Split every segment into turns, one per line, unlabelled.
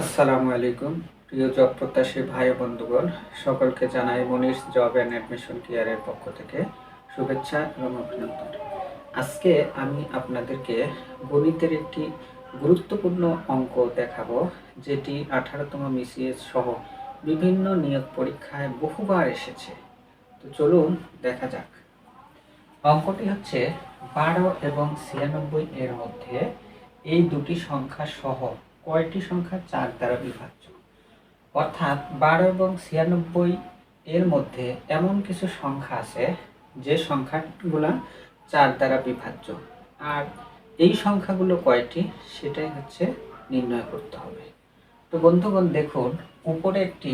আসসালামু আলাইকুম প্রিয় জব প্রত্যাশী ভাই বন্ধুগণ, সকলকে জানাই মনির জব অ্যান্ড অ্যাডমিশন কেয়ারের পক্ষ থেকে শুভেচ্ছা এবং অভিনন্দন। আজকে আমি আপনাদেরকে গণিতের একটি গুরুত্বপূর্ণ অঙ্ক দেখাবো, যেটি 18তম মিসিএস সহ বিভিন্ন নিয়োগ পরীক্ষায় বহুবার এসেছে। তো চলুন দেখা যাক। অঙ্কটি হচ্ছে 12 এবং 96 এর মধ্যে এই দুটি সংখ্যা সহ কয়টি সংখ্যা 4 দ্বারা বিভাজ্য। অর্থাৎ 12 এবং 96 এর মধ্যে এমন কিছু সংখ্যা আছে যে সংখ্যাগুলো 4 দ্বারা বিভাজ্য, আর এই সংখ্যাগুলো কয়টি সেটাই হচ্ছে নির্ণয় করতে হবে। তো বন্ধুগণ দেখুন, উপরে একটি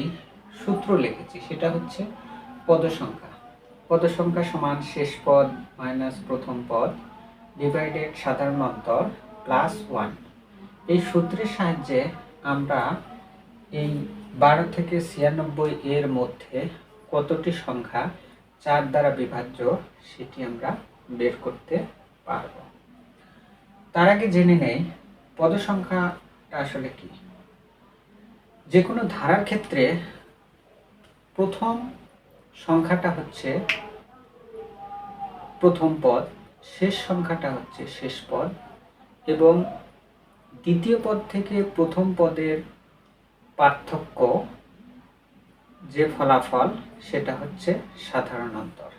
সূত্র লিখেছি, সেটা হচ্ছে পদ সংখ্যা। পদ সংখ্যা সমান শেষ পদ মাইনাস প্রথম পদ ডিভাইডেড সাধারণ অন্তর প্লাস 1। এই সূত্রের সাহায্যে আমরা এই 12 থেকে 96 এর মধ্যে কতটি সংখ্যা 4 দ্বারা বিভাজ্য সেটি আমরা বের করতে পারব। তার আগে জেনে নেই পদ সংখ্যাটা আসলে কি। যে কোনো ধারার ক্ষেত্রে প্রথম সংখ্যাটা হচ্ছে প্রথম পদ, শেষ সংখ্যাটা হচ্ছে শেষ পদ, এবং দ্বিতীয় পদ থেকে প্রথম পদের পার্থক্য যে ফলাফল সেটা হচ্ছে সাধারণ অন্তর।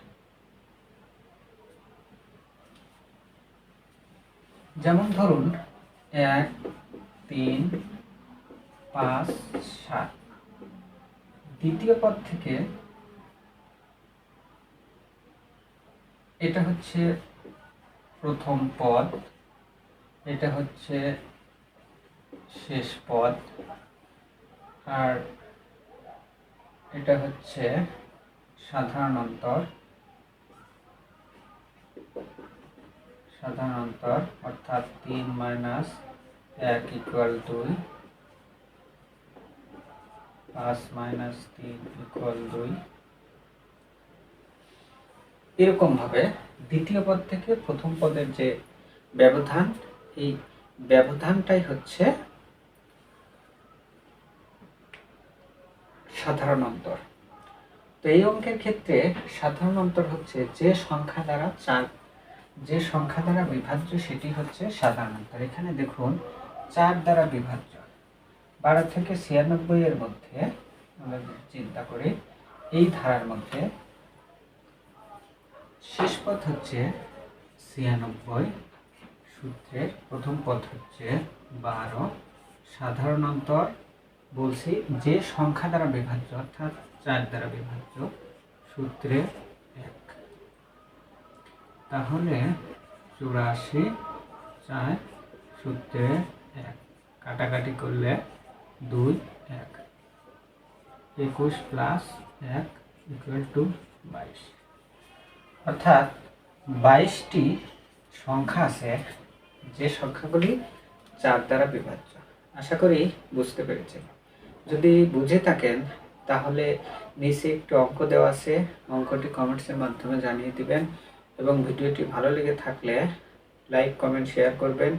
যেমন ধরুন 1, 3, 5, 7। দ্বিতীয় পদ থেকে এটা হচ্ছে প্রথম পদ, এটা হচ্ছে শেষ পদ, আর এটা হচ্ছে সাধারণ অন্তর। সাধারণ অন্তর অর্থাৎ 3 মাইনাস 1 ইকুয়াল 2, 5 মাইনাস 3 ইকুয়াল 2। এরকম ভাবে দ্বিতীয় পদ থেকে প্রথম পদের যে ব্যবধান, এই ব্যবধানটাই হচ্ছে সাধারণ অন্তর। তো এই অঙ্কের ক্ষেত্রে সাধারণ অন্তর হচ্ছে যে সংখ্যা দ্বারা বিভাজ্য সেটি হচ্ছে সাধারণ অন্তর। এখানে দেখুন 4 দ্বারা বিভাজ্য। 12 থেকে 96 এর মধ্যে আমরা চিন্তা করি, এই ধারার মধ্যে শেষ পদ হচ্ছে 96, সূত্রের প্রথম পদ হচ্ছে 12, সাধারণ অন্তর বলছি যে সংখ্যা দ্বারা বিভাজ্য অর্থাৎ 4 দ্বারা বিভাজ্য, সূত্রে 1। তাহলে 84, 4, সূত্রে 1, কাটাকাটি করলে 2, 1, 21 প্লাস 1 ইকুয়াল টু 22। অর্থাৎ 22টি সংখ্যা আছে যে সংখ্যাগুলি 4 দ্বারা বিভাজ্য। আশা করি বুঝতে পেরেছেন। যদি বুঝে থাকেন তাহলে নিচে একটু অঙ্ক দেওয়া আছে, অঙ্কটি কমেন্টসের মাধ্যমে জানিয়ে দিবেন, এবং ভিডিওটি ভালো লেগে থাকলে লাইক কমেন্ট শেয়ার করবেন,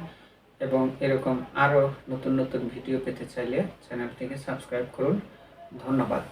এবং এরকম আরও নতুন নতুন ভিডিও পেতে চাইলে চ্যানেলটিকে সাবস্ক্রাইব করুন। ধন্যবাদ।